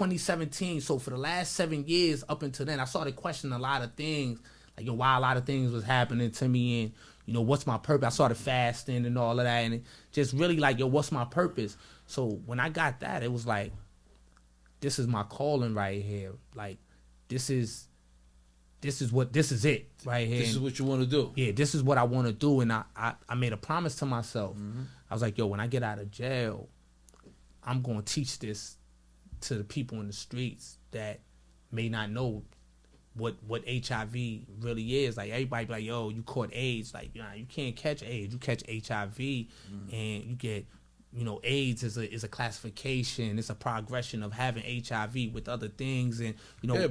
2017. So for the last 7 years up until then, I started questioning a lot of things, like why a lot of things was happening to me, and what's my purpose. I started fasting and all of that, and it just really like, what's my purpose? So when I got that, it was like, this is my calling right here. Like, this is it right here. This is what you want to do. Yeah, this is what I want to do. And I made a promise to myself. I was like, when I get out of jail, I'm going to teach this to the people in the streets that may not know what HIV really is. Like, everybody be like, you caught AIDS. Like, you can't catch AIDS. You catch HIV, and you get, AIDS is a classification. It's a progression of having HIV with other things, and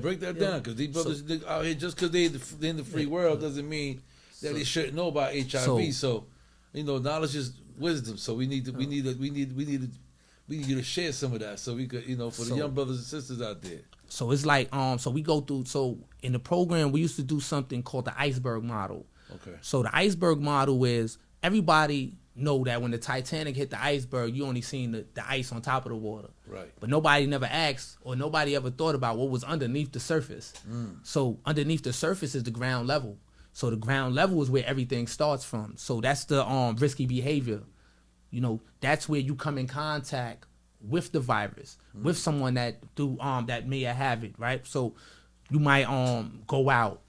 break that down, because these brothers out here, just because they in the free world doesn't mean that they shouldn't know about HIV. So, knowledge is wisdom. So we need you to share some of that, so we could, for the young brothers and sisters out there. So it's like, so we go through. So in the program, we used to do something called the iceberg model. Okay. So the iceberg model is, everybody know that when the Titanic hit the iceberg, you only seen the ice on top of the water. Right. But nobody never asked, or nobody ever thought about what was underneath the surface. So underneath the surface is the ground level. So the ground level is where everything starts from. So that's the risky behavior. That's where you come in contact with the virus, with someone that that may have it, right? So you might go out,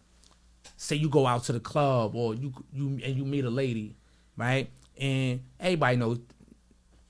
say you go out to the club, or you meet a lady, right? And everybody knows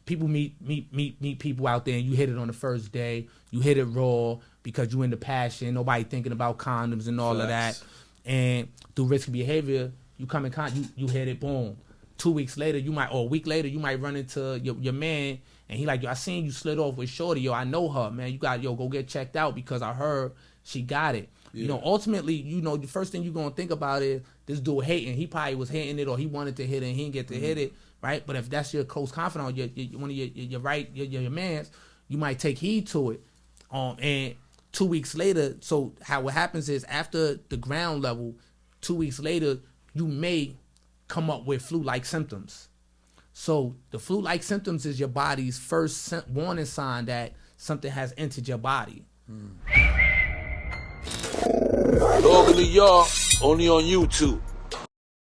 people meet people out there, and you hit it on the first day. You hit it raw because you into passion. Nobody thinking about condoms and all of that. And through risky behavior, you come in contact, you hit it, boom. 2 weeks later, or a week later, you might run into your man, and he like, I seen you slid off with shorty. I know her, man. You got, go get checked out because I heard she got it. Yeah. Ultimately, the first thing you're going to think about is this dude hating. He probably was hitting it, or he wanted to hit it and he didn't get to hit it, right? But if that's your close confidant, one of your mans, you might take heed to it. And 2 weeks later, so what happens is, after the ground level, 2 weeks later, you may come up with flu-like symptoms. So the flu-like symptoms is your body's first warning sign that something has entered your body. Locally, y'all, only on YouTube.